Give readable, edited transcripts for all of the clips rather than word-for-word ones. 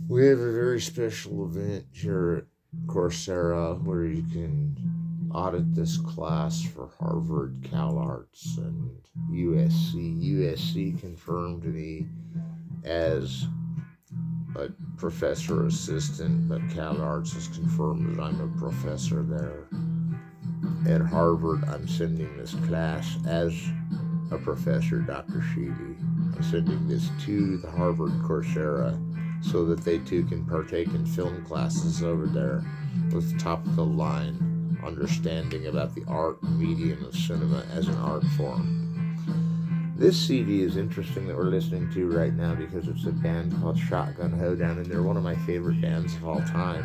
We have a very special event here at Coursera where you can audit this class for Harvard, Calarts, and USC. USC confirmed me as a professor assistant, but CalArts has confirmed that I'm a professor there. At Harvard, I'm sending this class as a professor, Dr. Sheley. I'm sending this to the Harvard Coursera so that they too can partake in film classes over there with top of the line understanding about the art and medium of cinema as an art form. This CD is interesting that we're listening to right now because it's a band called Shotgun Hoedown, and they're one of my favorite bands of all time.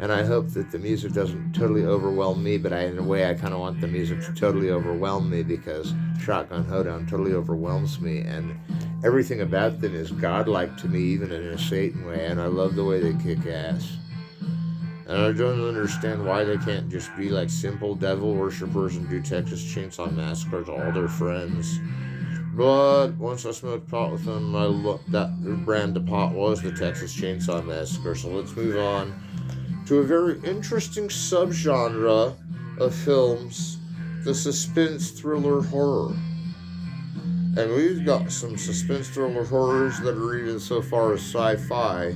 And I hope that the music doesn't totally overwhelm me, but in a way I kind of want the music to totally overwhelm me because Shotgun Hoedown totally overwhelms me, and everything about them is godlike to me, even in a Satan way, and I love the way they kick ass. And I don't understand why they can't just be like simple devil worshippers and do Texas Chainsaw Massacre to all their friends. But once I smoked pot with them, that brand of pot was the Texas Chainsaw Massacre. So let's move on to a very interesting subgenre of films, the suspense thriller horror. And we've got some suspense thriller horrors that are even so far as sci-fi.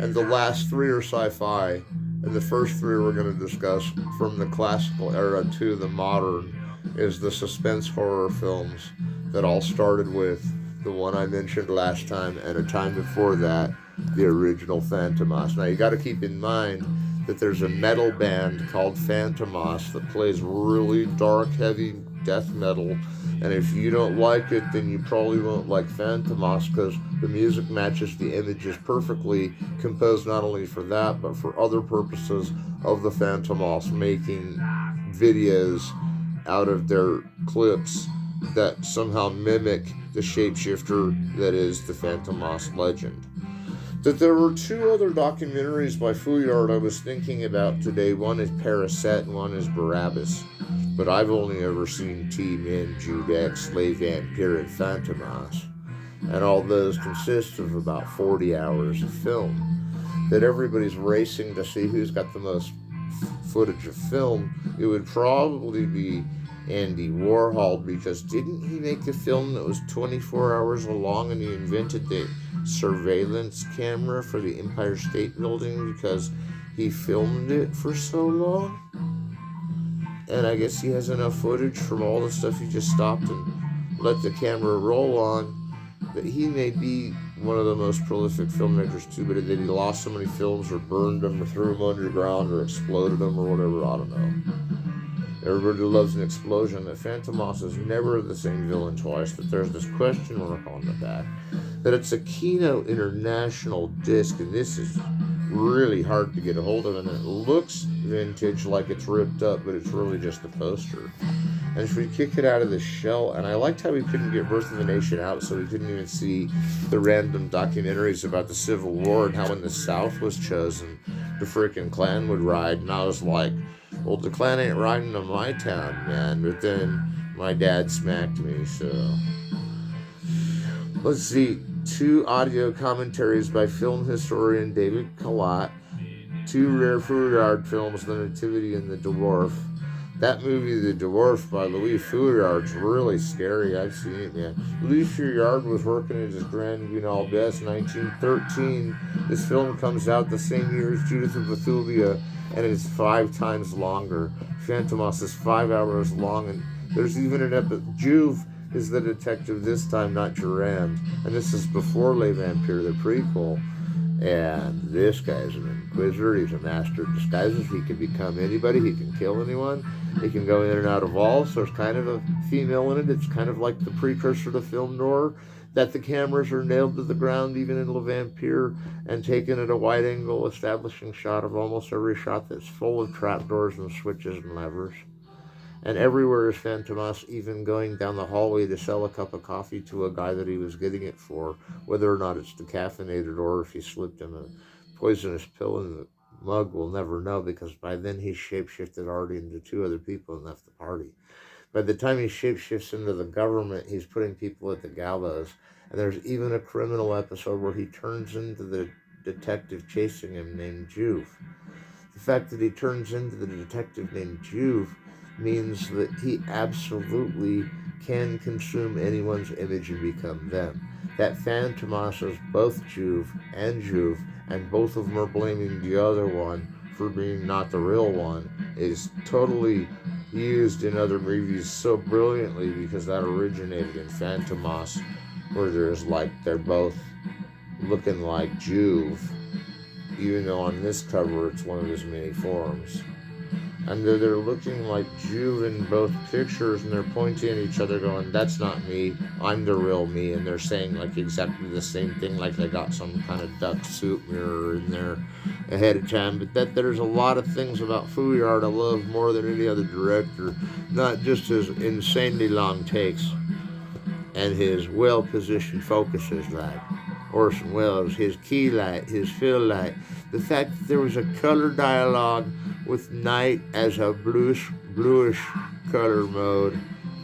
And the last three are sci-fi. And the first three we're going to discuss from the classical era to the modern is the suspense horror films that all started with the one I mentioned last time, and a time before that, the original Phantomas. Now you got to keep in mind that there's a metal band called Phantomas that plays really dark, heavy death metal, and if you don't like it, then you probably won't like Phantomas because the music matches the images perfectly, composed not only for that, but for other purposes of the Phantomas, making videos out of their clips that somehow mimic the shapeshifter that is the Phantomas legend. That there were two other documentaries by Fouillard I was thinking about today. One is Parasite and one is Barabbas. But I've only ever seen T-Men, Jude X, Les Vampires, and Phantomas. And all those consist of about 40 hours of film. That everybody's racing to see who's got the most footage of film. It would probably be Andy Warhol, because didn't he make a film that was 24 hours long and he invented the surveillance camera for the Empire State Building because he filmed it for so long? And I guess he has enough footage from all the stuff he just stopped and let the camera roll on that he may be one of the most prolific filmmakers too, but that he lost so many films or burned them or threw them underground or exploded them or whatever, I don't know. Everybody loves an explosion. That Phantomas is never the same villain twice, that there's this question mark on the back. That it's a Kino International disc, and this is really hard to get a hold of, and it looks vintage, like it's ripped up, but it's really just a poster. And if we kick it out of the shell, and I liked how we couldn't get Birth of a Nation out, so we couldn't even see the random documentaries about the Civil War and how when the South was chosen, the frickin' Klan would ride, and I was like, well, the Klan ain't riding to my town, man. But then my dad smacked me, so. Let's see. 2 audio commentaries by film historian David Calarts. 2 rare Fouillard films, The Nativity and The Dwarf. That movie, The Dwarf, by Louis Fouillard's really scary. I've seen it, man. Louis Fouillard was working at his Grand Guignol Best, 1913. This film comes out the same year as Judith of Bethulia, and it's 5 times longer. Phantomas is 5 hours long, and there's even an episode. Juve is the detective this time, not Durand. And this is before Les Vampires, the prequel. And this guy's an inquisitor. He's a master of disguises. He can become anybody. He can kill anyone. He can go in and out of walls. There's kind of a female in it. It's kind of like the precursor to film noir, that the cameras are nailed to the ground, even in Le Vampire, and taken at a wide-angle establishing shot of almost every shot that's full of trapdoors and switches and levers. And everywhere is Phantomas, even going down the hallway to sell a cup of coffee to a guy that he was getting it for, whether or not it's decaffeinated or if he slipped him a poisonous pill in the mug, we'll never know, because by then he's shapeshifted already into 2 other people and left the party. By the time he shapeshifts into the government, he's putting people at the gallows. And there's even a criminal episode where he turns into the detective chasing him named Juve. The fact that he turns into the detective named Juve means that he absolutely can consume anyone's image and become them. That Fantomas is both Juve, and both of them are blaming the other one for being not the real one, is totally used in other movies so brilliantly because that originated in Fantomas, where they're both looking like Juve, even though on this cover it's one of his many forms. And they're looking like Juve in both pictures, and they're pointing at each other going, that's not me, I'm the real me. And they're saying like exactly the same thing, like they got some kind of duck soup mirror in there ahead of time. But that there's a lot of things about Fuyard I love more than any other director, not just his insanely long takes and his well-positioned focuses like Orson Welles, his key light, his fill light, the fact that there was a color dialogue with night as a bluish color mode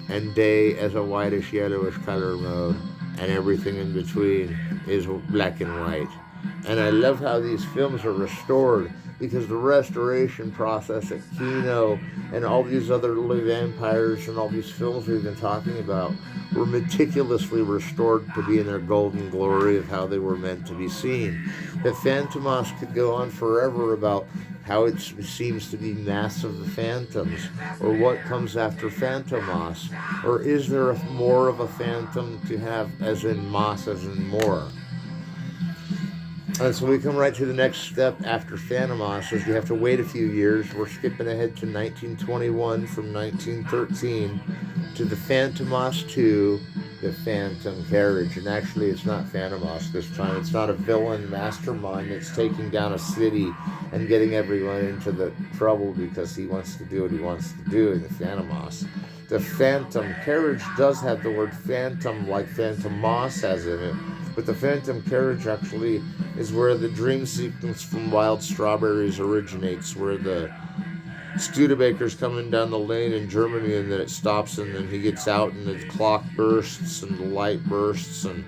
and day as a whitish yellowish color mode, and everything in between is black and white. And I love how these films are restored, because the restoration process at Kino and all these other little vampires and all these films we've been talking about were meticulously restored to be in their golden glory of how they were meant to be seen. That Fantomas could go on forever about how it seems to be Mass of the Phantoms, or what comes after Fantomas, or is there more of a phantom to have, as in Mas, as in more? And so we come right to the next step after Phantomas, is you have to wait a few years. We're skipping ahead to 1921 from 1913 to the Phantomas 2, the Phantom Carriage. And actually, it's not Phantomas this time. It's not a villain mastermind that's taking down a city and getting everyone into the trouble because he wants to do what he wants to do in the Phantomas. The Phantom Carriage does have the word phantom like Phantomas has in it, but the Phantom Carriage actually is where the dream sequence from Wild Strawberries originates, where the Studebaker's coming down the lane in Germany, and then it stops, and then he gets out, and the clock bursts, and the light bursts, and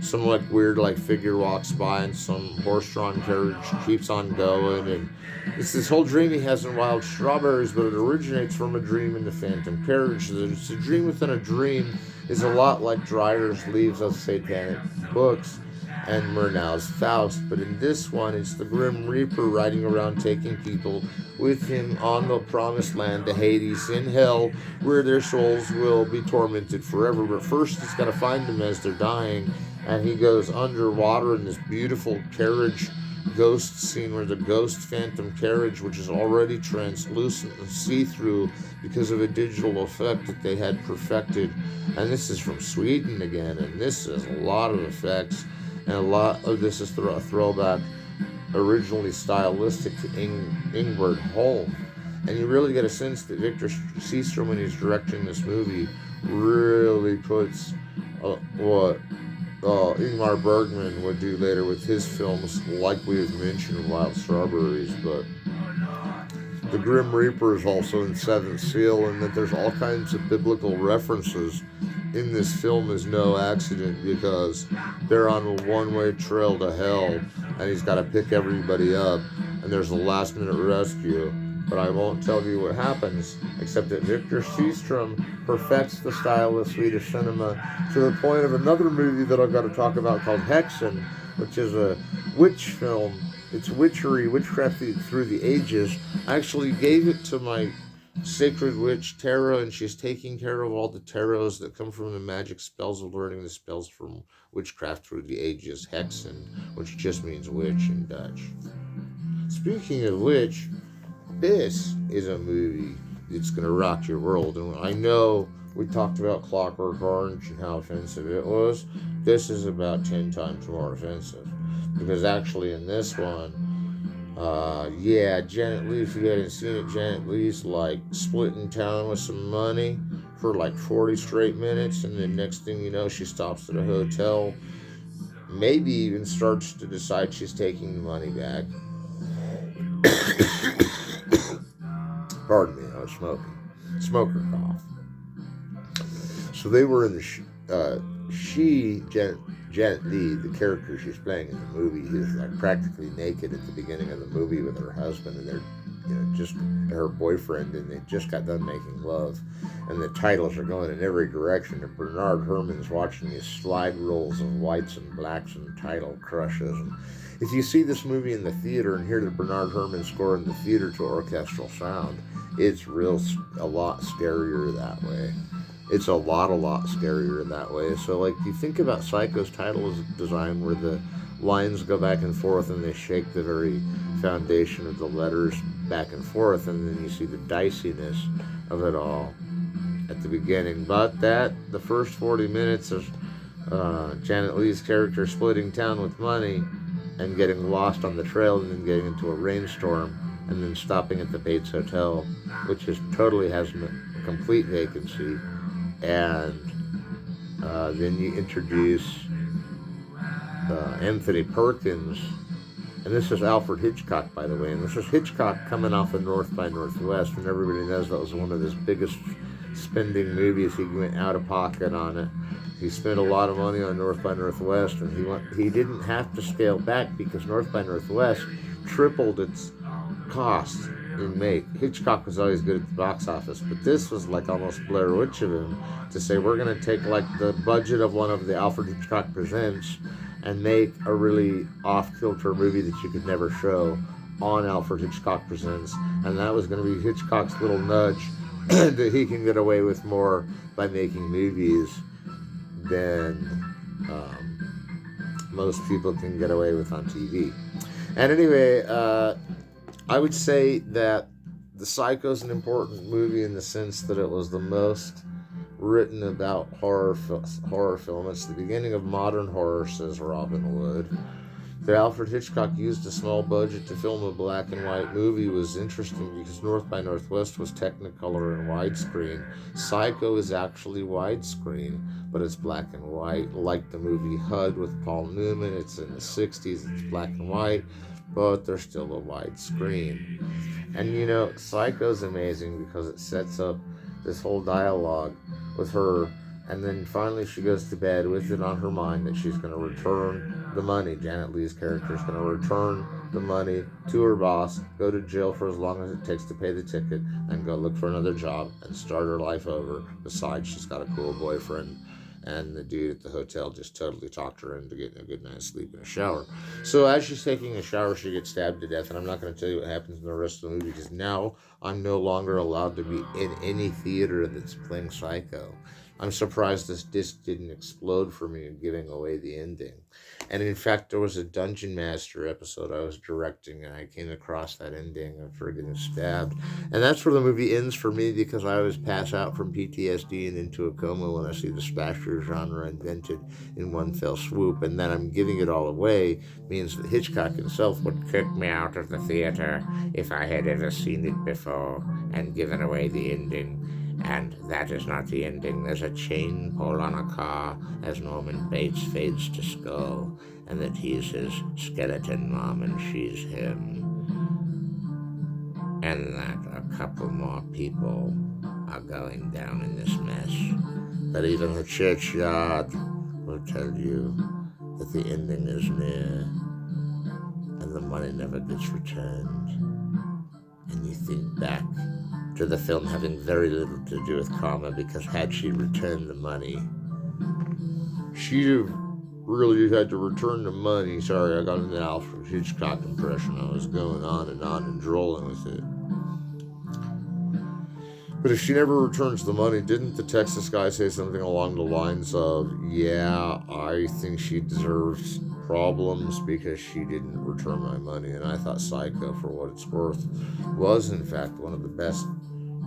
some like weird like figure walks by, and some horse-drawn carriage keeps on going, and it's this whole dream he has in Wild Strawberries, but it originates from a dream in the Phantom Carriage. So it's a dream within a dream is a lot like Dreyer's Leaves of Satanic Books and Murnau's Faust, but in this one it's the Grim Reaper riding around taking people with him on the promised land to Hades in hell, where their souls will be tormented forever. But first he's got to find them as they're dying, and he goes underwater in this beautiful carriage ghost scene where the ghost Phantom Carriage, which is already translucent and see-through because of a digital effect that they had perfected, and this is from Sweden again, and this is a lot of effects, and a lot of this is a throwback originally stylistic to Ingvar Holm. And you really get a sense that Victor Seastrom, when he's directing this movie, really puts what Ingmar Bergman would do later with his films, like we have mentioned, Wild Strawberries. But the Grim Reaper is also in Seventh Seal, and that there's all kinds of biblical references in this film is no accident, because they're on a one-way trail to hell, and he's got to pick everybody up, and there's a last-minute rescue. But I won't tell you what happens, except that Victor Seastrom perfects the style of Swedish cinema to the point of another movie that I've got to talk about called Hexen, which is a witch film. It's witchcraft through the ages. I actually gave it to my sacred witch Tara, and she's taking care of all the tarots that come from the magic spells of learning the spells from witchcraft through the ages, Hexen, which just means witch in Dutch. Speaking of which, this is a movie that's going to rock your world. And I know we talked about Clockwork Orange and how offensive it was. This is about 10 times more offensive. Because actually in this one, Janet Leigh, if you hadn't seen it, Janet Leigh's like splitting town with some money for like 40 straight minutes. And then next thing you know, she stops at a hotel. Maybe even starts to decide she's taking the money back. Pardon me, I was smoking. Smoker cough. So they were in the Janet Leigh, the character she's playing in the movie, is like practically naked at the beginning of the movie with her husband, and they're, just her boyfriend, and they just got done making love, and the titles are going in every direction, and Bernard Herrmann's watching these slide rolls of whites and blacks and title crushes. And if you see this movie in the theater and hear the Bernard Herrmann score in the theater to orchestral sound, it's a lot scarier that way. It's a lot scarier that way. So, like, you think about Psycho's title design, where the lines go back and forth and they shake the very foundation of the letters back and forth, and then you see the diciness of it all at the beginning. But the first 40 minutes of Janet Leigh's character splitting town with money and getting lost on the trail, and then getting into a rainstorm, and then stopping at the Bates Hotel, which totally has a complete vacancy. And then you introduce Anthony Perkins, and this is Alfred Hitchcock, by the way, and this is Hitchcock coming off of North by Northwest, and everybody knows that was one of his biggest spending movies. He went out of pocket on it. He spent a lot of money on North by Northwest, and he didn't have to scale back because North by Northwest tripled its cost in make. Hitchcock was always good at the box office, but this was like almost Blair Witch of him to say, we're going to take like the budget of one of the Alfred Hitchcock Presents and make a really off-kilter movie that you could never show on Alfred Hitchcock Presents, and that was going to be Hitchcock's little nudge that he can get away with more by making movies than most people can get away with on TV. And anyway, I would say that The Psycho is an important movie in the sense that it was the most written about horror film. It's the beginning of modern horror, says Robin Wood. That Alfred Hitchcock used a small budget to film a black and white movie was interesting because North by Northwest was Technicolor and widescreen. Psycho is actually widescreen, but it's black and white. Like the movie HUD with Paul Newman, it's in the 60s, it's black and white, but there's still a widescreen. And Psycho's amazing because it sets up this whole dialogue with her, and then finally she goes to bed with it on her mind that she's going to return the money. Janet Leigh's character is going to return the money to her boss, go to jail for as long as it takes to pay the ticket, and go look for another job and start her life over. Besides, she's got a cool boyfriend, and the dude at the hotel just totally talked her into getting a good night's sleep in a shower. So as she's taking a shower, she gets stabbed to death, and I'm not going to tell you what happens in the rest of the movie because now I'm no longer allowed to be in any theater that's playing Psycho. I'm surprised this disc didn't explode for me, giving away the ending. And in fact, there was a Dungeon Master episode I was directing, and I came across that ending of her getting stabbed. And that's where the movie ends for me because I always pass out from PTSD and into a coma when I see the slasher genre invented in one fell swoop. And then I'm giving it all away means that Hitchcock himself would kick me out of the theater if I had ever seen it before and given away the ending. And that is not the ending. There's a chain pulled on a car as Norman Bates fades to skull, and that he's his skeleton mom and she's him. And that a couple more people are going down in this mess. But even the churchyard will tell you that the ending is near, and the money never gets returned. And you think back to the film having very little to do with karma, because had she returned the money, she'd have really had to return the money. Sorry, I got an Alfred Hitchcock impression. I was going on and drolling with it. But if she never returns the money, didn't the Texas guy say something along the lines of, yeah, I think she deserves problems because she didn't return my money? And I thought Psycho, for what it's worth, was in fact one of the best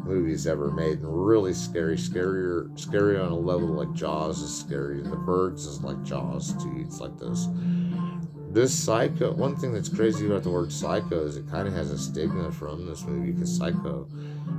movies ever made, and really scary on a level like Jaws is scary, and The Birds is like Jaws too. It's like this Psycho. One thing that's crazy about the word psycho is it kind of has a stigma from this movie, because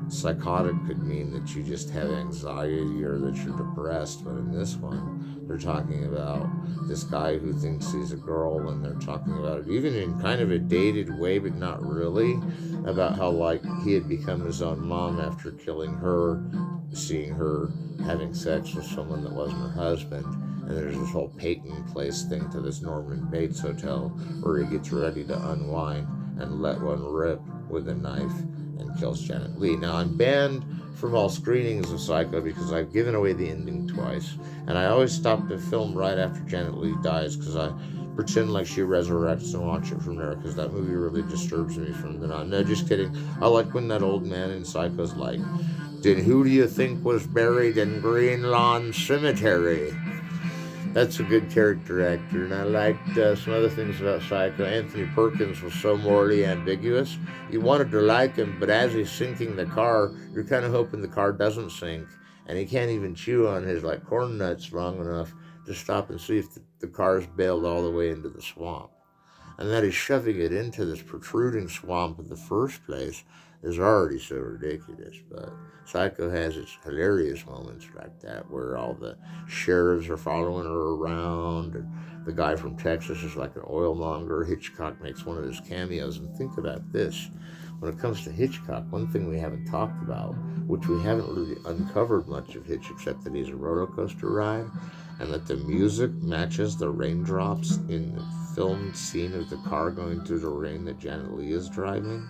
psychotic could mean that you just have anxiety or that you're depressed, but in this one they're talking about this guy who thinks he's a girl, and they're talking about it even in kind of a dated way, but not really, about how like he had become his own mom after killing her, seeing her having sex with someone that wasn't her husband, And there's this whole Peyton Place thing to this Norman Bates hotel where he gets ready to unwind and let one rip with a knife and kills Janet Leigh. Now, I'm banned from all screenings of Psycho because I've given away the ending twice. And I always stop the film right after Janet Leigh dies because I pretend like she resurrects and watch it from there because that movie really disturbs me from then on. No, just kidding. I like when that old man in Psycho's like, then who do you think was buried in Green Lawn Cemetery? That's a good character actor, and I liked some other things about Psycho. Anthony Perkins was so morally ambiguous. You wanted to like him, but as he's sinking the car, you're kind of hoping the car doesn't sink, and he can't even chew on his corn nuts long enough to stop and see if the car's bailed all the way into the swamp. And that he's shoving it into this protruding swamp in the first place is already so ridiculous. But Psycho has its hilarious moments like that, where all the sheriffs are following her around, and the guy from Texas is like an oil monger. Hitchcock makes one of his cameos. And think about this. When it comes to Hitchcock, one thing we haven't talked about, which we haven't really uncovered much of Hitch, except that he's a roller coaster ride, and that the music matches the raindrops in the filmed scene of the car going through the rain that Janet Leigh is driving.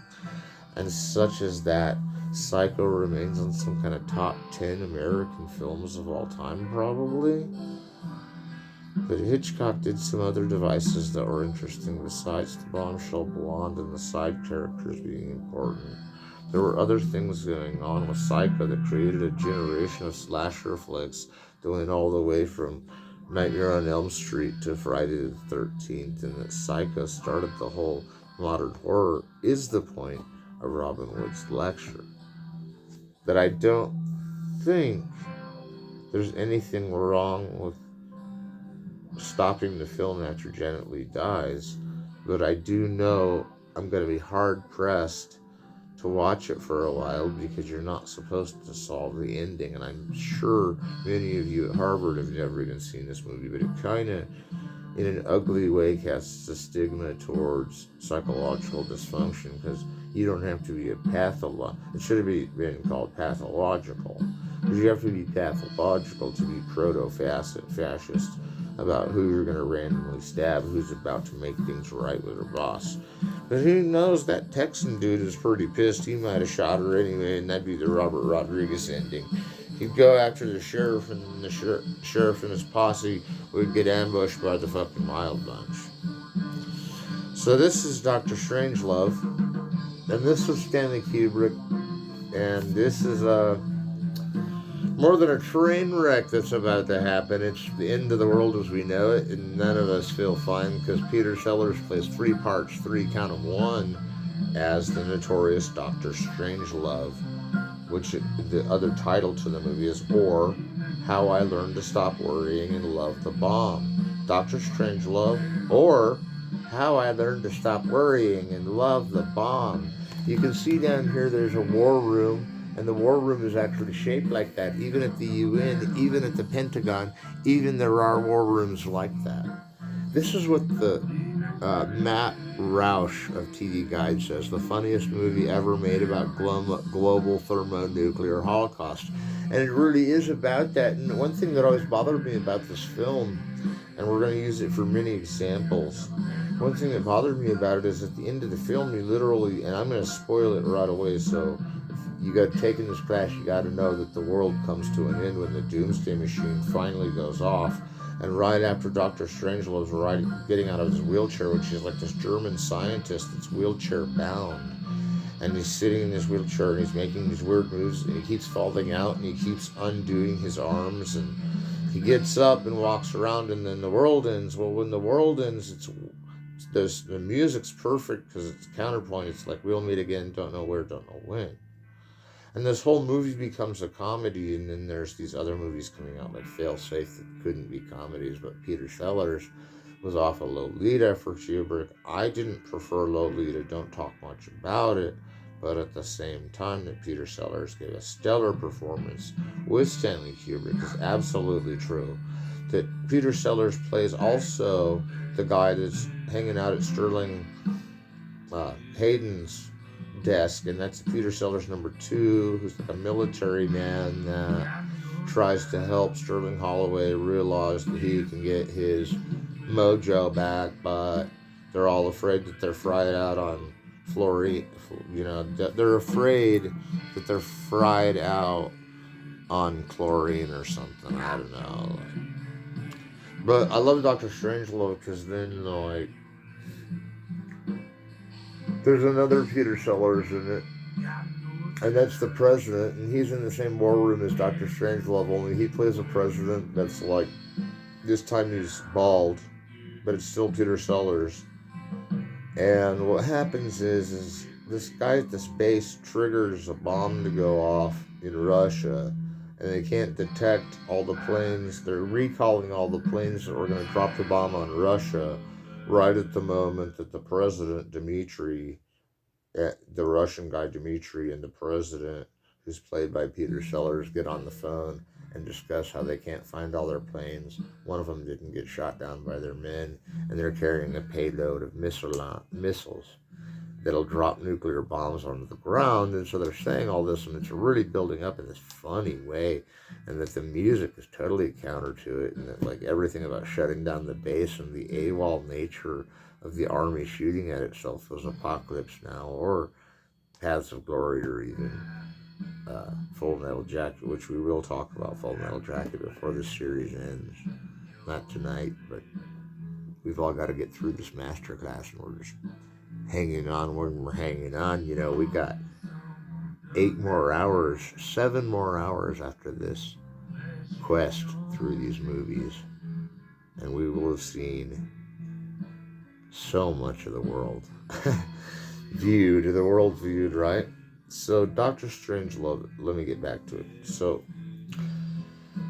And such as that, Psycho remains on some kind of top 10 American films of all time, probably. But Hitchcock did some other devices that were interesting besides the bombshell blonde and the side characters being important. There were other things going on with Psycho that created a generation of slasher flicks that went all the way from Nightmare on Elm Street to Friday the 13th, and that Psycho started the whole modern horror is the point of Robin Wood's lecture. That I don't think there's anything wrong with stopping the film after Janet Leigh dies, but I do know I'm going to be hard-pressed to watch it for a while because you're not supposed to solve the ending, and I'm sure many of you at Harvard have never even seen this movie, but it kind of, in an ugly way, casts a stigma towards psychological dysfunction because you don't have to be a it should have been called pathological, because you have to be pathological to be proto-fascist about who you're going to randomly stab, who's about to make things right with her boss. But who knows, that Texan dude is pretty pissed. He might have shot her anyway, and that'd be the Robert Rodriguez ending. He'd go after the sheriff, and the sheriff and his posse would get ambushed by the fucking Wild Bunch. So this is Dr. Strangelove, and this was Stanley Kubrick, and this is more than a train wreck that's about to happen. It's the end of the world as we know it, and none of us feel fine because Peter Sellers plays 3 parts, 3 count of 1, as the notorious Dr. Strangelove, which the other title to the movie is Or How I Learned to Stop Worrying and Love the Bomb. Dr. Strangelove, or How I Learned to Stop Worrying and Love the Bomb. You can see down here there's a war room, and the war room is actually shaped like that. Even at the UN, even at the Pentagon, even there are war rooms like that. This is what the Matt Roush of TV Guide says, the funniest movie ever made about global thermonuclear holocaust. And it really is about that. And one thing that always bothered me about this film, and we're going to use it for many examples, one thing that bothered me about it is at the end of the film, you literally, and I'm going to spoil it right away, so you got to take in this class, you got to know that the world comes to an end when the doomsday machine finally goes off. And right after Dr. Strangelove's getting out of his wheelchair, which is like this German scientist that's wheelchair bound, and he's sitting in his wheelchair and he's making these weird moves, and he keeps falling out and he keeps undoing his arms, and he gets up and walks around, and then the world ends. Well, when the world ends, the music's perfect because it's counterpoint. It's like, we'll meet again, don't know where, don't know when. And this whole movie becomes a comedy, and then there's these other movies coming out like Failsafe that couldn't be comedies, but Peter Sellers was off of Lolita for Kubrick. I didn't prefer Lolita, don't talk much about it, but at the same time that Peter Sellers gave a stellar performance with Stanley Kubrick is absolutely true. That Peter Sellers plays also the guy that's hanging out at Sterling Hayden's desk, and that's Peter Sellers number 2, who's like a military man that tries to help Sterling Holloway realize that he can get his mojo back, but they're all afraid that they're fried out on fluorine. They're afraid that they're fried out on chlorine or something. I don't know. But I love Dr. Strangelove because then, like, there's another Peter Sellers in it, and that's the president, and he's in the same war room as Dr. Strangelove, only he plays a president that's like, this time he's bald, but it's still Peter Sellers. And what happens is this guy at this base triggers a bomb to go off in Russia, and they can't detect all the planes. They're recalling all the planes that were going to drop the bomb on Russia right at the moment that the president, Dmitry, the Russian guy Dmitry, and the president, who's played by Peter Sellers, get on the phone and discuss how they can't find all their planes. One of them didn't get shot down by their men, and they're carrying a payload of missiles that'll drop nuclear bombs onto the ground. And so they're saying all this, and it's really building up in this funny way, and that the music is totally counter to it, and that, like, everything about shutting down the base and the AWOL nature of the army shooting at itself was Apocalypse Now, or Paths of Glory, or even Full Metal Jacket, which we will talk about Full Metal Jacket before this series ends. Not tonight, but we've all got to get through this masterclass, and we're just hanging on when we're hanging on. We got 7 more hours after this quest through these movies, and we will have seen so much of the world. viewed, right? So Doctor Strangelove, let me get back to it. So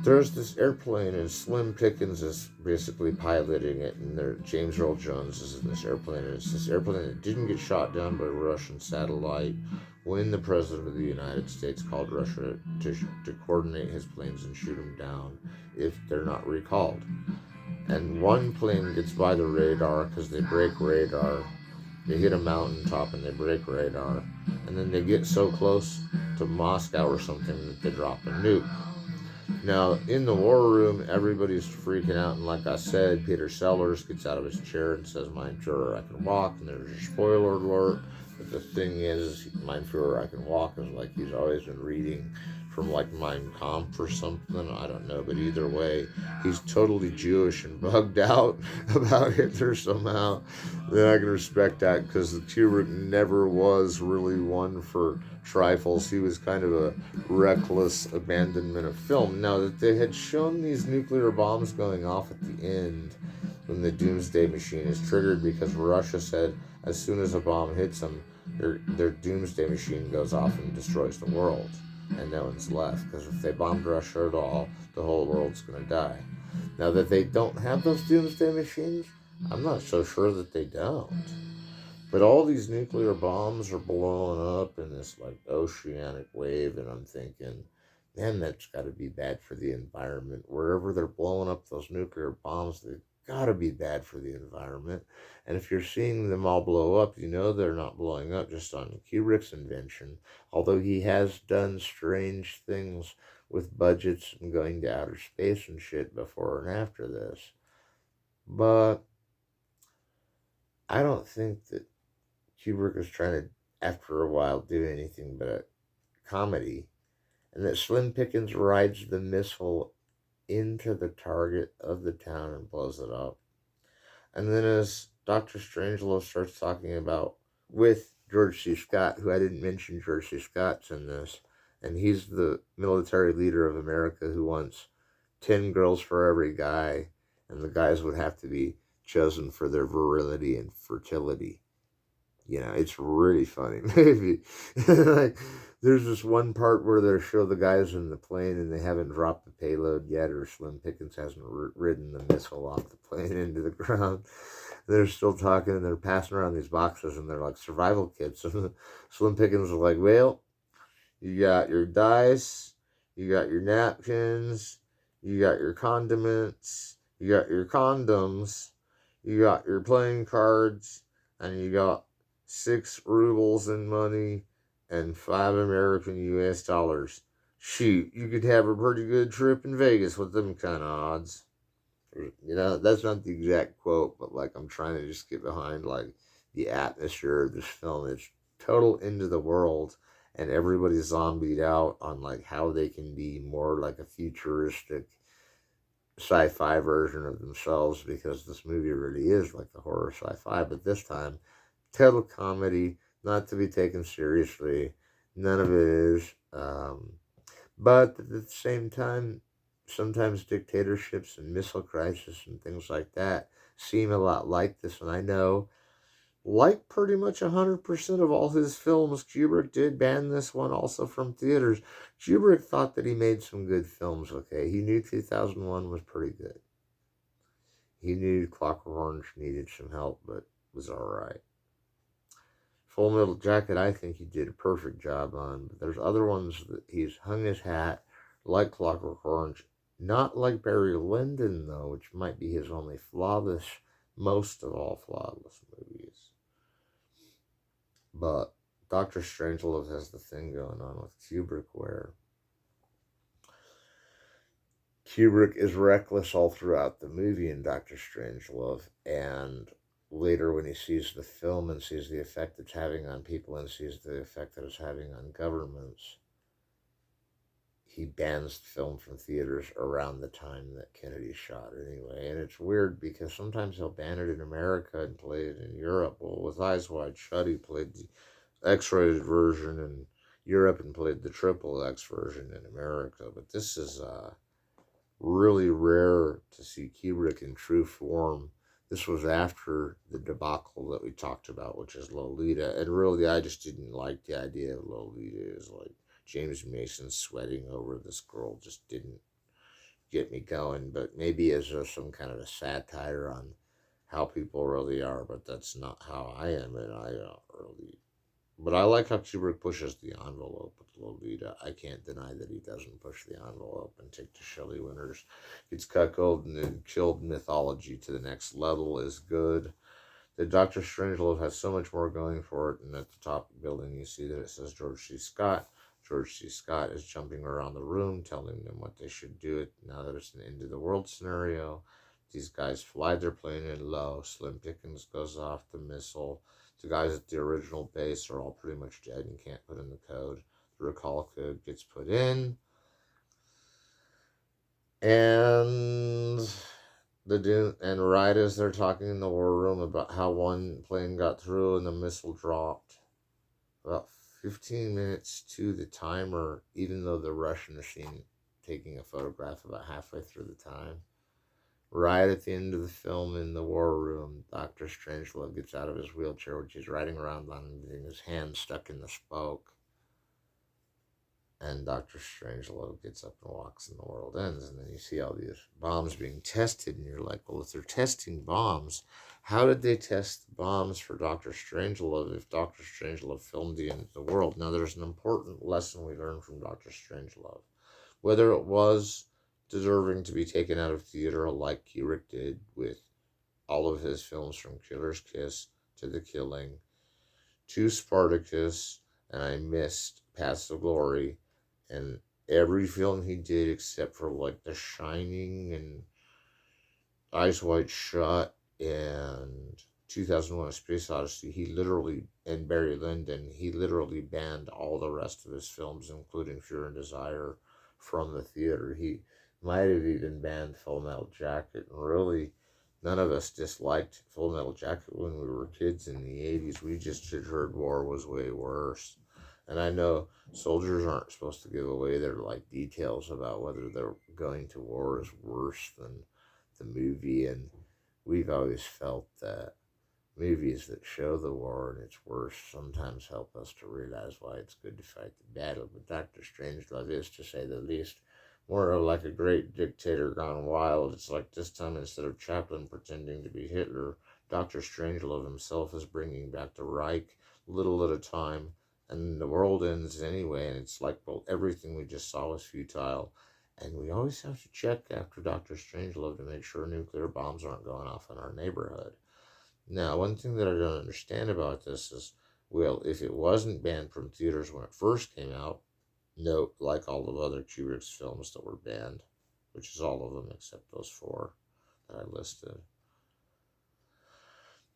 there's this airplane, and Slim Pickens is basically piloting it, and James Earl Jones is in this airplane, and it's this airplane that didn't get shot down by a Russian satellite when the President of the United States called Russia to coordinate his planes and shoot them down if they're not recalled. And one plane gets by the radar because they break radar. They hit a mountaintop and they break radar. And then they get so close to Moscow or something that they drop a nuke. Now, in the war room, everybody's freaking out. And like I said, Peter Sellers gets out of his chair and says, "Mein Führer, I can walk." And there's a spoiler alert. But the thing is, Mein Führer, I can walk is like he's always been reading from like Mein Kampf or something. I don't know. But either way, he's totally Jewish and bugged out about Hitler somehow. Then I can respect that, because Kubrick never was really one for trifles. He was kind of a reckless abandonment of film. Now, that they had shown these nuclear bombs going off at the end when the Doomsday Machine is triggered, because Russia said as soon as a bomb hits them, their Doomsday Machine goes off and destroys the world, and no one's left, because if they bombed Russia at all, the whole world's going to die. Now that they don't have those Doomsday Machines, I'm not so sure that they don't. But all these nuclear bombs are blowing up in this like oceanic wave, and I'm thinking, man, that's got to be bad for the environment. Wherever they're blowing up those nuclear bombs, they've got to be bad for the environment. And if you're seeing them all blow up, you know they're not blowing up just on Kubrick's invention, although he has done strange things with budgets and going to outer space and shit before and after this. But I don't think that Kubrick was trying to, after a while, do anything but a comedy, and that Slim Pickens rides the missile into the target of the town and blows it up. And then as Dr. Strangelove starts talking about with George C. Scott, who I didn't mention, George C. Scott's in this, and he's the military leader of America who wants 10 girls for every guy, and the guys would have to be chosen for their virility and fertility. It's really funny movie. Like, there's this one part where they show the guys in the plane and they haven't dropped the payload yet, or Slim Pickens hasn't ridden the missile off the plane into the ground. They're still talking, and they're passing around these boxes, and they're like survival kits. And Slim Pickens is like, "Well, you got your dice, you got your napkins, you got your condiments, you got your condoms, you got your playing cards, and you got 6 rubles in money and 5 American US dollars. Shoot, you could have a pretty good trip in Vegas with them kind of odds. That's not the exact quote, but like I'm trying to just get behind like the atmosphere of this film. It's total into the world, and everybody's zombied out on like how they can be more like a futuristic sci-fi version of themselves, because this movie really is like a horror sci-fi, but this time total comedy, not to be taken seriously. None of it is. But at the same time, sometimes dictatorships and missile crisis and things like that seem a lot like this. And I know, like pretty much 100% of all his films, Kubrick did ban this one also from theaters. Kubrick thought that he made some good films, okay? He knew 2001 was pretty good. He knew Clockwork Orange needed some help, but was alright. Full Metal Jacket, I think he did a perfect job on, but there's other ones that he's hung his hat, like Clockwork Orange. Not like Barry Lyndon, though, which might be his only flawless, most of all flawless movies. But Dr. Strangelove has the thing going on with Kubrick where Kubrick is reckless all throughout the movie in Dr. Strangelove, and later when he sees the film and sees the effect it's having on people and sees the effect that it's having on governments, he bans the film from theaters around the time that Kennedy shot anyway. And it's weird because sometimes he'll ban it in America and play it in Europe. Well, with Eyes Wide Shut, he played the X-rated version in Europe and played the triple X version in America. But this is really rare to see Kubrick in true form. This was after the debacle that we talked about, which is Lolita. And really, I just didn't like the idea of Lolita. It was like James Mason sweating over this girl just didn't get me going. But maybe as some kind of a satire on how people really are. But that's not how I am, and I don't really. But I like how Kubrick pushes the envelope with Lolita. I can't deny that he doesn't push the envelope and take the Shelley winners. Gets cuckolded and killed mythology to the next level is good. The Doctor Strangelove has so much more going for it, and at the top building you see that it says George C. Scott. George C. Scott is jumping around the room, telling them what they should do now that it's an end of the world scenario. These guys fly their plane in low. Slim Pickens goes off the missile. The guys at the original base are all pretty much dead and can't put in the code. The recall code gets put in. And right as they're talking in the war room about how one plane got through and the missile dropped, about 15 minutes to the timer, even though the Russian is seen taking a photograph about halfway through the time. Right at the end of the film in the war room, Dr. Strangelove gets out of his wheelchair, which he's riding around on, getting his hand stuck in the spoke. And Dr. Strangelove gets up and walks and the world ends. And then you see all these bombs being tested, and you're like, well, if they're testing bombs, how did they test bombs for Dr. Strangelove if Dr. Strangelove filmed the end of the world? Now, there's an important lesson we learned from Dr. Strangelove. Whether it was deserving to be taken out of theater like Kubrick did with all of his films from Killer's Kiss to The Killing to Spartacus, and I missed Paths of Glory, and every film he did except for like The Shining and Eyes Wide Shut and 2001: A Space Odyssey, and Barry Lyndon, he literally banned all the rest of his films, including Fear and Desire, from the theater. He might have even banned Full Metal Jacket, and really, none of us disliked Full Metal Jacket when we were kids in the 80s. We just had heard war was way worse. And I know soldiers aren't supposed to give away their like details about whether they're going to war is worse than the movie, and we've always felt that movies that show the war and its worst sometimes help us to realize why it's good to fight the battle. But Dr. Strangelove is, to say the least, more of like a great dictator gone wild. It's like this time, instead of Chaplin pretending to be Hitler, Dr. Strangelove himself is bringing back the Reich little at a time, and the world ends anyway, and it's like, well, everything we just saw was futile. And we always have to check after Dr. Strangelove to make sure nuclear bombs aren't going off in our neighborhood. Now, one thing that I don't understand about this is, well, if it wasn't banned from theaters when it first came out, note, like all of other Kubrick's films that were banned, which is all of them except those four that I listed.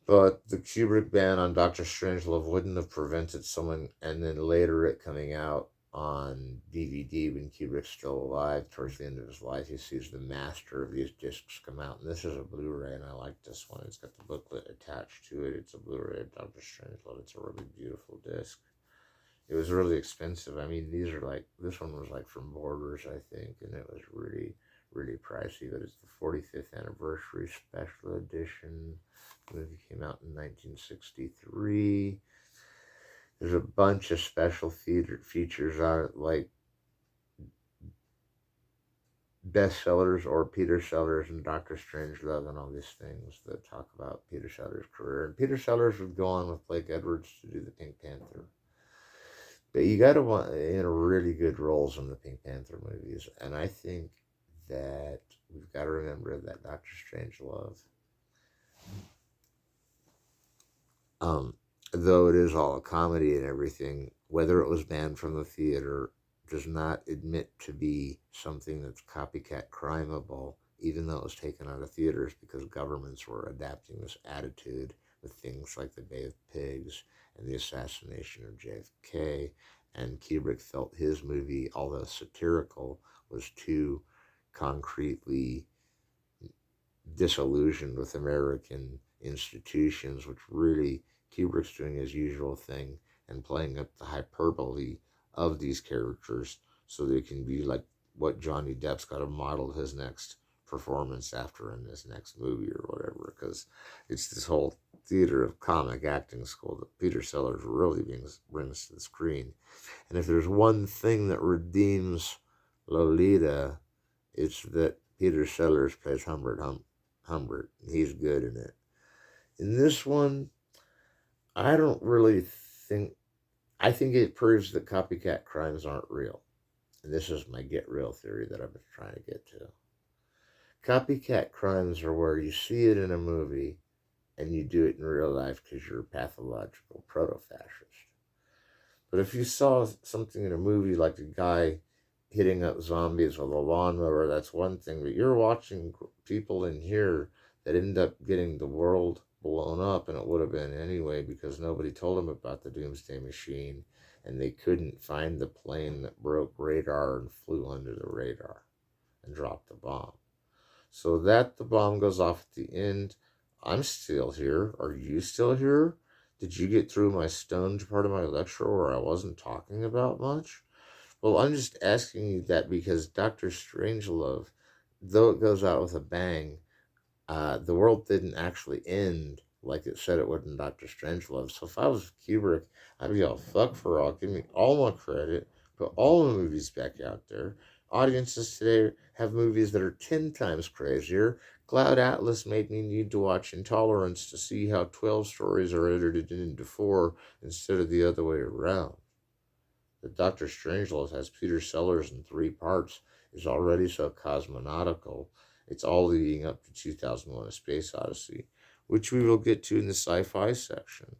But the Kubrick ban on Doctor Strangelove wouldn't have prevented someone, and then later it coming out on DVD when Kubrick's still alive. Towards the end of his life, he sees the master of these discs come out, and this is a Blu-ray, and I like this one. It's got the booklet attached to it. It's a Blu-ray of Doctor Strangelove. It's a really beautiful disc. It was really expensive. I mean, these are like, this one was like from Borders, I think, and it was really, really pricey, but it's the 45th anniversary special edition. The movie came out in 1963. There's a bunch of special features on it, like bestsellers or Peter Sellers and Doctor Strangelove and all these things that talk about Peter Sellers' career. And Peter Sellers would go on with Blake Edwards to do the Pink Panther. But you got to want really good roles in the Pink Panther movies, and I think that we've got to remember that Doctor Strangelove, though it is all a comedy and everything, whether it was banned from the theater, does not admit to be something that's copycat crimeable, even though it was taken out of theaters because governments were adapting this attitude with things like the Bay of Pigs and the assassination of JFK. And Kubrick felt his movie, although satirical, was too concretely disillusioned with American institutions, which really Kubrick's doing his usual thing and playing up the hyperbole of these characters so they can be like what Johnny Depp's got to model his next performance after in this next movie or whatever, because it's this whole theater of comic acting school that Peter Sellers really brings to the screen. And if there's one thing that redeems Lolita, it's that Peter Sellers plays Humbert. He's good in it. In this one, I don't really think, I think it proves that copycat crimes aren't real. And this is my get real theory that I've been trying to get to. Copycat crimes are where you see it in a movie and you do it in real life because you're a pathological proto-fascist. But if you saw something in a movie like a guy hitting up zombies with a lawnmower, that's one thing. But you're watching people in here that end up getting the world blown up, and it would have been anyway because nobody told them about the Doomsday Machine, and they couldn't find the plane that broke radar and flew under the radar and dropped the bomb. So that the bomb goes off at the end. I'm still here. Are you still here? Did you get through my stoned part of my lecture where I wasn't talking about much? Well, I'm just asking you that because Dr. Strangelove, though it goes out with a bang, the world didn't actually end like it said it would in Dr. Strangelove. So if I was Kubrick, I'd be all, fuck for all, give me all my credit, put all the movies back out there. Audiences today have movies that are 10 times crazier. Cloud Atlas made me need to watch Intolerance to see how 12 stories are edited into 4 instead of the other way around. That Doctor Strangelove has Peter Sellers in 3 parts is already so cosmonautical. It's all leading up to 2001: A Space Odyssey, which we will get to in the sci-fi section.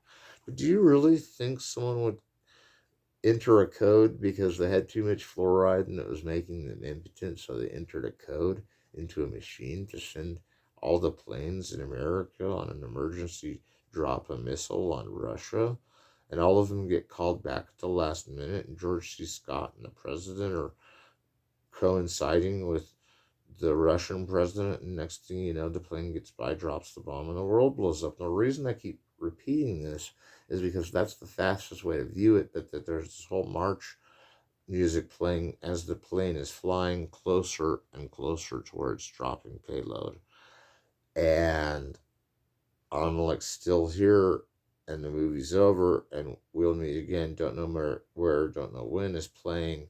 But do you really think someone would enter a code because they had too much fluoride and it was making them impotent, so they entered a code into a machine to send all the planes in America on an emergency drop a missile on Russia? And all of them get called back at the last minute, and George C. Scott and the president are coinciding with the Russian president, and next thing you know, the plane gets by, drops the bomb, and the world blows up. And the reason I keep repeating this is because that's the fastest way to view it, but that there's this whole march music playing as the plane is flying closer and closer towards dropping payload. And I'm like still here, and the movie's over, and We'll Meet Again, Don't Know Where, Don't Know When is playing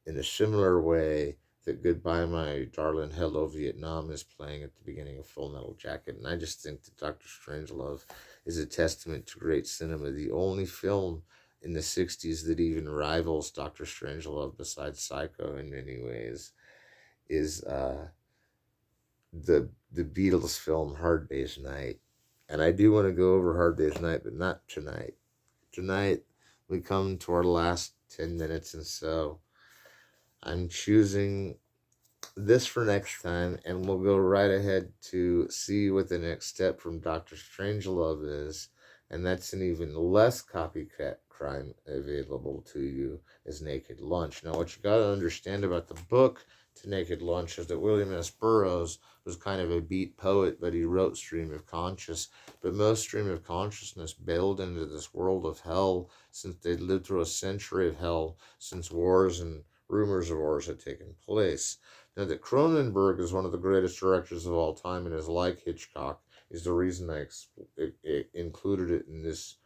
in a similar way that Goodbye My Darling Hello Vietnam is playing at the beginning of Full Metal Jacket. And I just think that Dr. Strangelove is a testament to great cinema. The only film in the 60s that even rivals Dr. Strangelove besides Psycho in many ways is the Beatles film Hard Day's Night. And I do want to go over Hard Day's Night, but not tonight. Tonight, we come to our last 10 minutes and so. I'm choosing this for next time, and we'll go right ahead to see what the next step from Dr. Strangelove is, and that's an even less copycat crime available to you is Naked Lunch. Now, what you got to understand about the book to Naked Lunch is that William S. Burroughs was kind of a beat poet, but he wrote Stream of Conscious. But most Stream of Consciousness bailed into this world of hell since they'd lived through a century of hell since wars and rumors of wars had taken place. Now, that Cronenberg is one of the greatest directors of all time and is like Hitchcock is the reason I included it in this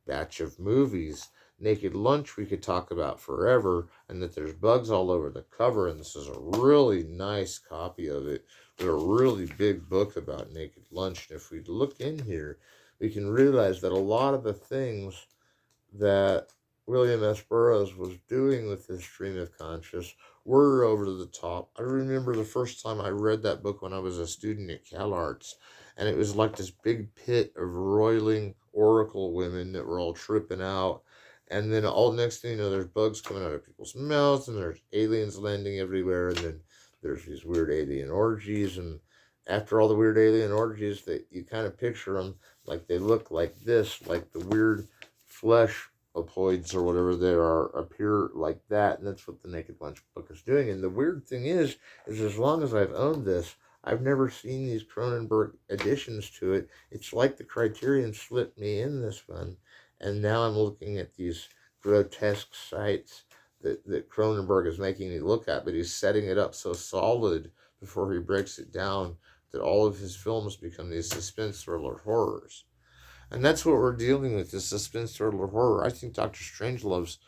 batch of movies. Naked Lunch we could talk about forever, and that there's bugs all over the cover, and this is a really nice copy of it with a really big book about Naked Lunch. And if we look in here, we can realize that a lot of the things that William S. Burroughs was doing with his stream of conscious were over the top. I remember the first time I read that book when I was a student at Calarts, and it was like this big pit of roiling oracle women that were all tripping out. And then all next thing you know, there's bugs coming out of people's mouths, and there's aliens landing everywhere, and then there's these weird alien orgies. And after all the weird alien orgies, that you kind of picture them like they look like this, like the weird flesh opoids or whatever they are appear like that, and that's what the Naked Lunch book is doing. And the weird thing is as long as I've owned this, I've never seen these Cronenberg additions to it. It's like the Criterion slipped me in this one, and now I'm looking at these grotesque sites that Cronenberg is making me look at, but he's setting it up so solid before he breaks it down that all of his films become these suspense thriller horrors. And that's what we're dealing with, this suspense thriller horror. I think Doctor Strangelove's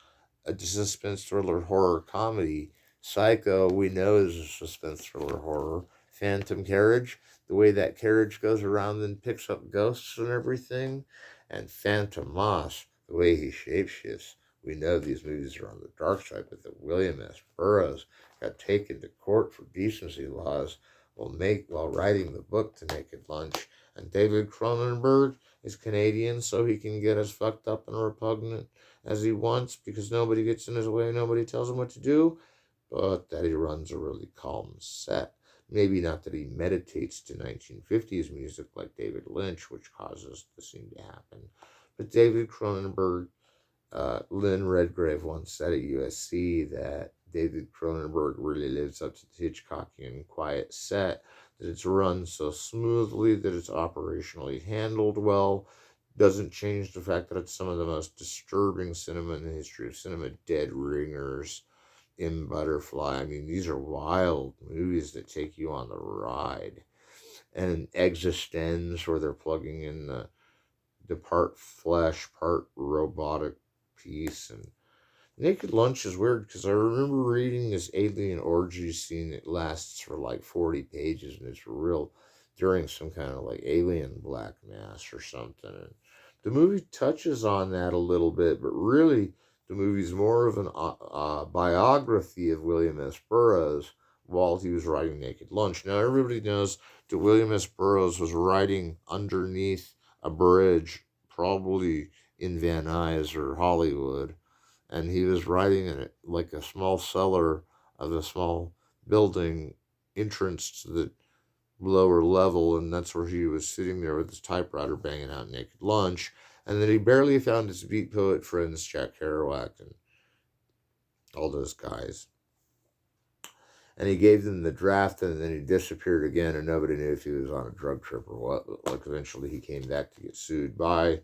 a suspense thriller horror comedy. Psycho, we know, is a suspense thriller horror. Phantom Carriage, the way that carriage goes around and picks up ghosts and everything. And Phantom Moss, the way he shapeshifts. We know these movies are on the dark side, but that William S. Burroughs got taken to court for decency laws while writing the book to Naked Lunch. And David Cronenberg is Canadian, so he can get as fucked up and repugnant as he wants because nobody gets in his way, nobody tells him what to do, but that he runs a really calm set. Maybe not that he meditates to 1950s music like David Lynch, which causes the scene to happen. But David Cronenberg, Lynn Redgrave once said at USC that David Cronenberg really lives up to the Hitchcockian quiet set, that it's run so smoothly, that it's operationally handled well, doesn't change the fact that it's some of the most disturbing cinema in the history of cinema. Dead Ringers, In Butterfly. I mean, these are wild movies that take you on the ride. And Existenz, where they're plugging in the part flesh, part robotic piece. And Naked Lunch is weird because I remember reading this alien orgy scene that lasts for like 40 pages, and it's real during some kind of like alien black mass or something. And the movie touches on that a little bit, but really the movie's more of an biography of William S. Burroughs while he was writing Naked Lunch. Now, everybody knows that William S. Burroughs was writing underneath a bridge, probably in Van Nuys or Hollywood, and he was writing in it like a small cellar of a small building entrance to the lower level, and that's where he was sitting there with his typewriter banging out Naked Lunch. And then he barely found his beat poet friends, Jack Kerouac and all those guys. And he gave them the draft, and then he disappeared again, and nobody knew if he was on a drug trip or what. Like, eventually he came back to get sued by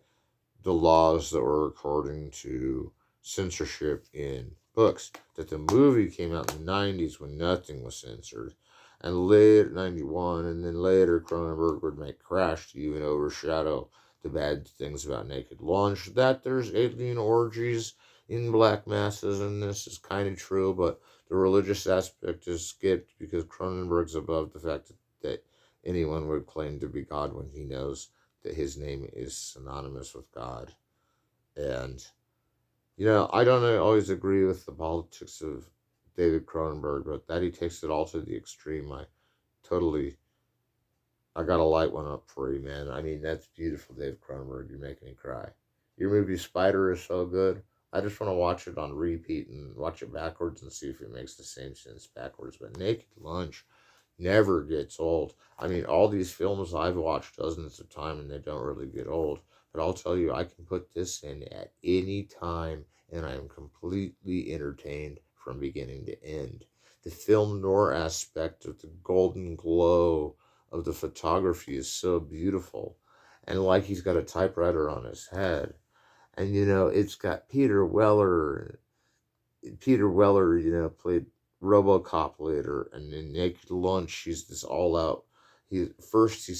the laws that were according to censorship in books. That the movie came out in the 90s when nothing was censored, and later 91, and then later Cronenberg would make Crash to even overshadow the bad things about Naked Lunch. That there's alien orgies in black masses, and this is kind of true, but the religious aspect is skipped because Cronenberg's above the fact that anyone would claim to be God when he knows that his name is synonymous with God. And, I don't always agree with the politics of David Cronenberg, but that he takes it all to the extreme, I got to light one up for you, man. I mean, that's beautiful, David Cronenberg. You're making me cry. Your movie Spider is so good. I just want to watch it on repeat and watch it backwards and see if it makes the same sense backwards. But Naked Lunch never gets old. I mean, all these films I've watched dozens of times and they don't really get old. But I'll tell you, I can put this in at any time and I am completely entertained from beginning to end. The film noir aspect of the golden glow of the photography is so beautiful. And like he's got a typewriter on his head. And it's got Peter Weller. Peter Weller, played RoboCop later, and in Naked Lunch, he's this all-out. He's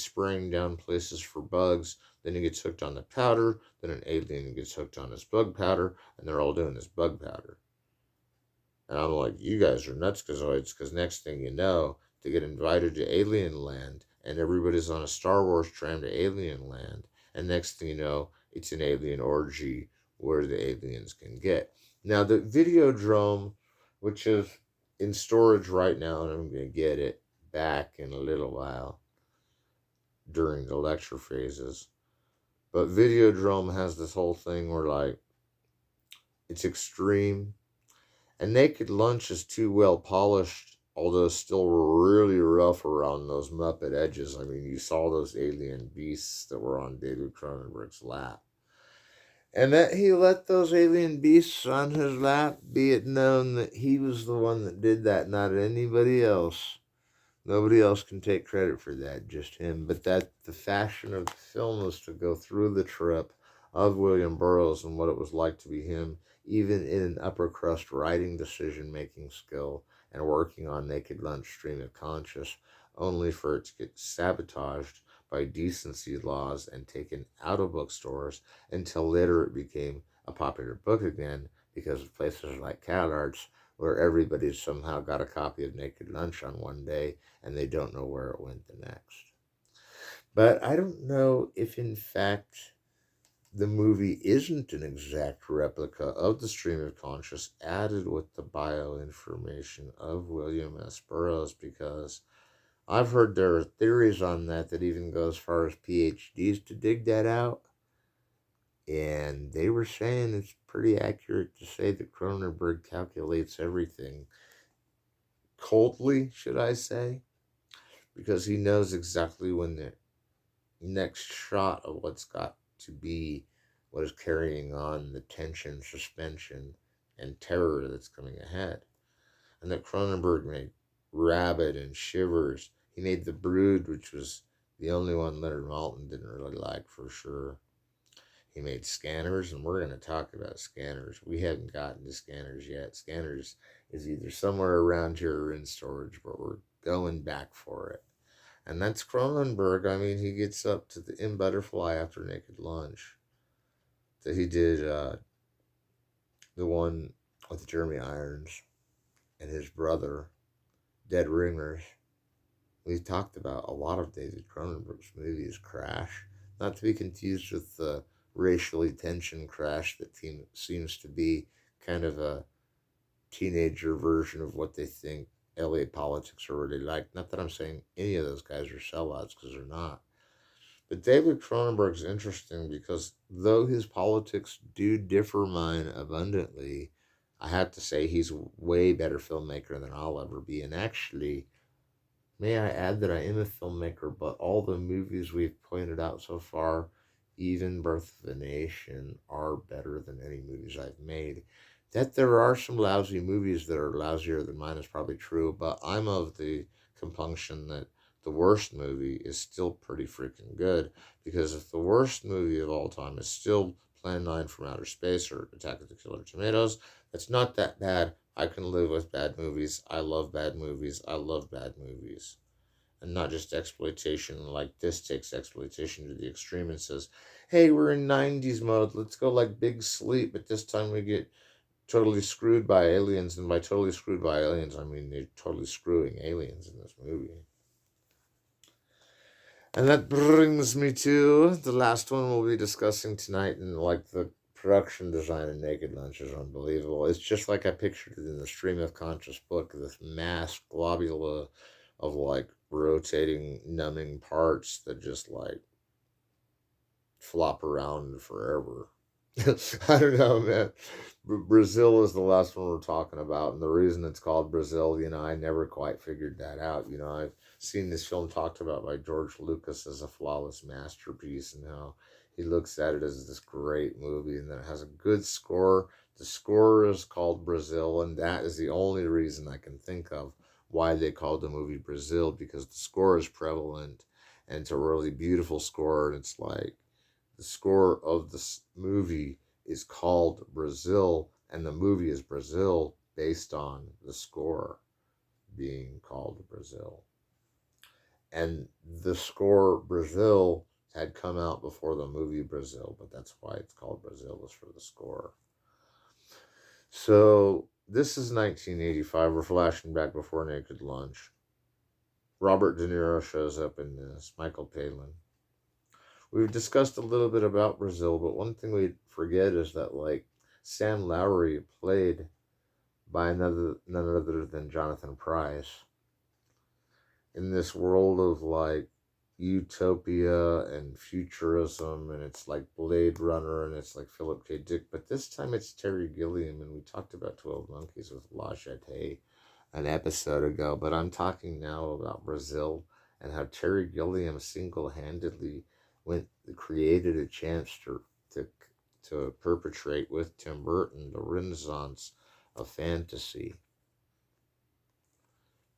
spraying down places for bugs. Then he gets hooked on the powder. Then an alien gets hooked on his bug powder, and they're all doing this bug powder. And I'm like, you guys are nuts, because next thing you know, they get invited to Alien Land, and everybody's on a Star Wars tram to Alien Land, and next thing you know, it's an alien orgy where the aliens can get. Now, the Videodrome, which is in storage right now, and I'm going to get it back in a little while during the lecture phases. But Videodrome has this whole thing where, like, it's extreme. And Naked Lunch is too well polished, although still really rough around those Muppet edges. I mean, you saw those alien beasts that were on David Cronenberg's lap. And that he let those alien beasts on his lap, be it known that he was the one that did that, not anybody else. Nobody else can take credit for that, just him. But that the fashion of the film was to go through the trip of William Burroughs and what it was like to be him, even in an upper crust writing decision-making skill and working on Naked Lunch Stream of Conscious, only for it to get sabotaged by decency laws and taken out of bookstores until later it became a popular book again because of places like Calarts, where everybody somehow got a copy of Naked Lunch on one day and they don't know where it went the next. But I don't know if, in fact, the movie isn't an exact replica of the Stream of Conscious added with the bioinformation of William S. Burroughs, because I've heard there are theories on that even go as far as PhDs to dig that out. And they were saying it's pretty accurate to say that Cronenberg calculates everything coldly, should I say, because he knows exactly when the next shot of what's got to be what is carrying on the tension, suspension, and terror that's coming ahead. And that Cronenberg made Rabid and Shivers. He made The Brood, which was the only one Leonard Maltin didn't really like for sure. He made Scanners, and we're going to talk about Scanners. We haven't gotten to Scanners yet. Scanners is either somewhere around here or in storage, but we're going back for it. And that's Cronenberg. I mean, he gets up to the In Butterfly after Naked Lunch. That he did the one with Jeremy Irons and his brother, Dead Ringers. We've talked about a lot of David Cronenberg's movies. Crash, not to be confused with the racially tension Crash that seems to be kind of a teenager version of what they think LA politics are really like. Not that I'm saying any of those guys are sellouts, because they're not. But David Cronenberg's interesting because though his politics do differ mine abundantly, I have to say he's a way better filmmaker than I'll ever be. And actually, may I add that I am a filmmaker, but all the movies we've pointed out so far, even Birth of a Nation, are better than any movies I've made. That there are some lousy movies that are lousier than mine is probably true, but I'm of the compunction that the worst movie is still pretty freaking good, because if the worst movie of all time is still Plan 9 from Outer Space or Attack of the Killer Tomatoes, that's not that bad. I can live with bad movies. I love bad movies. I love bad movies. And not just exploitation, like this takes exploitation to the extreme and says, hey, we're in 90s mode. Let's go like Big Sleep, but this time we get totally screwed by aliens. And by totally screwed by aliens, I mean they're totally screwing aliens in this movie. And that brings me to the last one we'll be discussing tonight. And like the production design of Naked Lunch is unbelievable. It's just like I pictured it in the Stream of Conscious book, this mass globula of like rotating, numbing parts that just like flop around forever. I don't know, man. Brazil is the last one we're talking about, and the reason it's called Brazil, I never quite figured that out. I've seen this film talked about by George Lucas as a flawless masterpiece, and how he looks at it as this great movie, and that it has a good score. The score is called Brazil, and that is the only reason I can think of why they called the movie Brazil, because the score is prevalent, and it's a really beautiful score, and it's like the score of this movie is called Brazil, and the movie is Brazil based on the score being called Brazil. And the score Brazil had come out before the movie Brazil, but that's why it's called Brazil, is for the score. So this is 1985. We're flashing back before Naked Lunch. Robert De Niro shows up in this, Michael Palin. We've discussed a little bit about Brazil, but one thing we forget is that, like, Sam Lowry played by none other than Jonathan Pryce. In this world of, like, utopia and futurism, and it's like Blade Runner, and it's like Philip K. Dick, but this time it's Terry Gilliam, and we talked about 12 Monkeys with La Jetée an episode ago, but I'm talking now about Brazil, and how Terry Gilliam single-handedly created a chance to perpetrate with Tim Burton the renaissance of fantasy.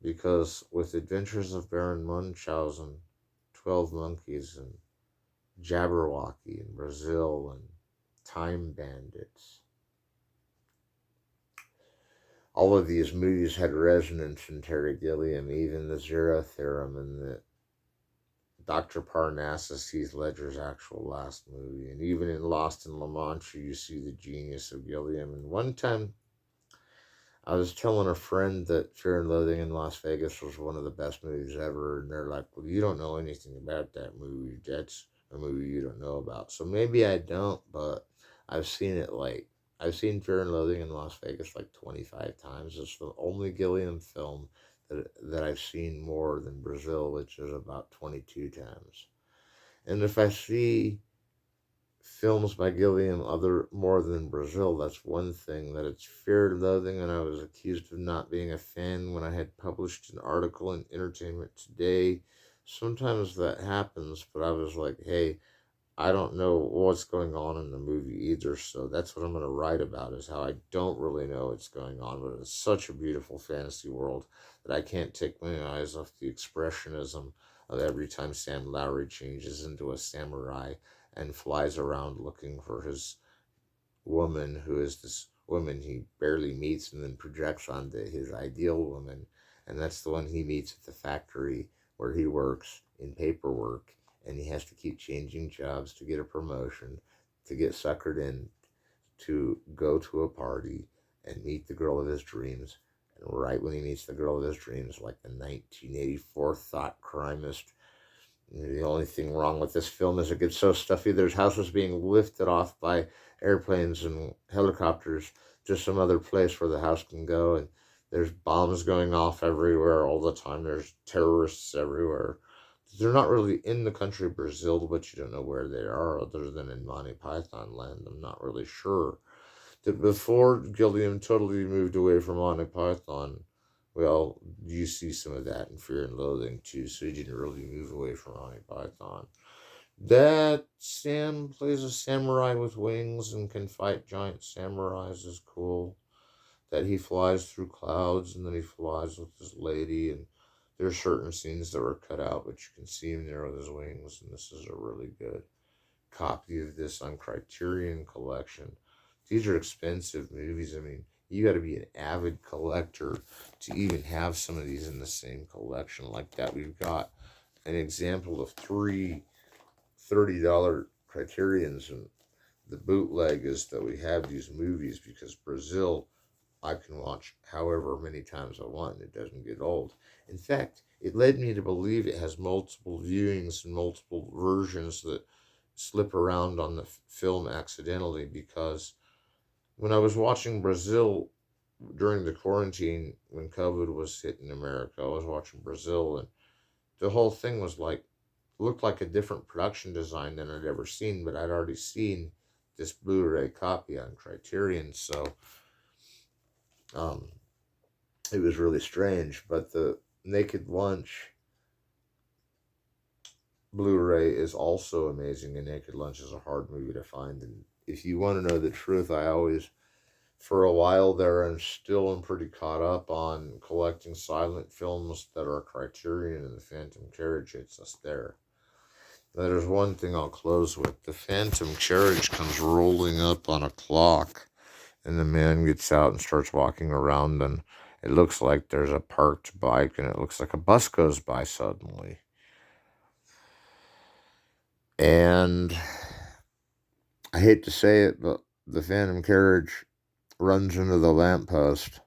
Because with Adventures of Baron Munchausen, 12 Monkeys, and Jabberwocky, and Brazil, and Time Bandits, all of these movies had resonance in Terry Gilliam, even the Zero Theorem and the Dr. Parnassus, Heath Ledger's actual last movie. And even in Lost in La Mancha, you see the genius of Gilliam. And one time, I was telling a friend that Fear and Loathing in Las Vegas was one of the best movies ever. And they're like, well, you don't know anything about that movie. That's a movie you don't know about. So maybe I don't, but I've seen it I've seen Fear and Loathing in Las Vegas like 25 times. It's the only Gilliam film that I've seen more than Brazil, which is about 22 times. And if I see films by Gilliam more than Brazil, that's one thing. That it's Fear and Loathing, and I was accused of not being a fan when I had published an article in Entertainment Today. Sometimes that happens, but I was like, hey, I don't know what's going on in the movie either, so that's what I'm going to write about, is how I don't really know what's going on, but it's such a beautiful fantasy world that I can't take my eyes off the expressionism of every time Sam Lowry changes into a samurai and flies around looking for his woman, who is this woman he barely meets and then projects onto his ideal woman, and that's the one he meets at the factory where he works in paperwork, and he has to keep changing jobs to get a promotion, to get suckered in, to go to a party and meet the girl of his dreams. And right when he meets the girl of his dreams, like the 1984 thought crimist, the only thing wrong with this film is it gets so stuffy. There's houses being lifted off by airplanes and helicopters to some other place where the house can go, and there's bombs going off everywhere all the time. There's terrorists everywhere. They're not really in the country of Brazil, but you don't know where they are other than in Monty Python land. I'm not really sure. That before Gilliam totally moved away from Monty Python, well, you see some of that in Fear and Loathing too, so he didn't really move away from Monty Python. That Sam plays a samurai with wings and can fight giant samurais is cool. That he flies through clouds, and then he flies with this lady, and there's certain scenes that were cut out, but you can see him there with his wings, and this is a really good copy of this on Criterion Collection. These are expensive movies. I mean, you got to be an avid collector to even have some of these in the same collection like that. We've got an example of three $30 Criterions, and the bootleg is that we have these movies because Brazil, I can watch however many times I want, and it doesn't get old. In fact, it led me to believe it has multiple viewings and multiple versions that slip around on the film accidentally, because when I was watching Brazil during the quarantine, when COVID was hitting America, I was watching Brazil, and the whole thing was like, looked like a different production design than I'd ever seen, but I'd already seen this Blu-ray copy on Criterion, so it was really strange. But the Naked Lunch Blu-ray is also amazing, and Naked Lunch is a hard movie to find. And if you want to know the truth, I always, for a while there, and still am pretty caught up on collecting silent films that are Criterion, and The Phantom Carriage hits us there. Now, there's one thing I'll close with. The Phantom Carriage comes rolling up on a clock, and the man gets out and starts walking around, and it looks like there's a parked bike, and it looks like a bus goes by suddenly. And I hate to say it, but the Phantom Carriage runs into the lamppost,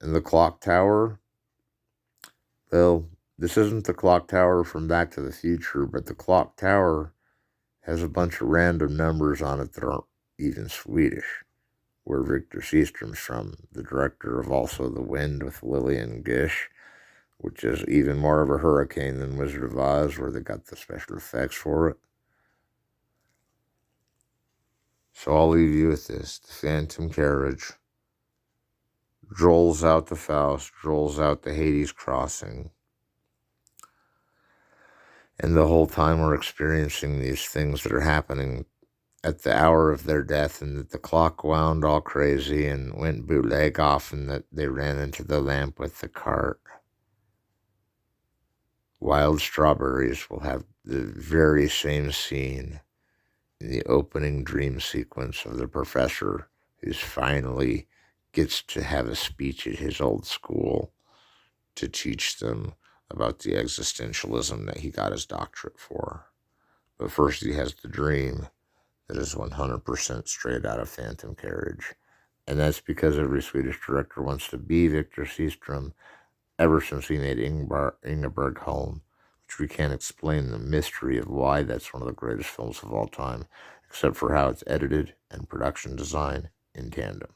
and the clock tower, well, this isn't the clock tower from Back to the Future, but the clock tower has a bunch of random numbers on it that aren't even Swedish, where Victor Seastrom's from, the director of Also the Wind with Lillian Gish, which is even more of a hurricane than Wizard of Oz, where they got the special effects for it. So I'll leave you with this. The Phantom Carriage drolls out to Faust, drolls out to Hades Crossing. And the whole time we're experiencing these things that are happening at the hour of their death, and that the clock wound all crazy and went bootleg off, and that they ran into the lamp with the cart. Wild Strawberries will have the very same scene in the opening dream sequence of the professor who finally gets to have a speech at his old school to teach them about the existentialism that he got his doctorate for. But first he has the dream that is 100% straight out of Phantom Carriage. And that's because every Swedish director wants to be Victor Seastrom ever since he made Ingeborg Holm, which we can't explain the mystery of why that's one of the greatest films of all time, except for how it's edited and production design in tandem.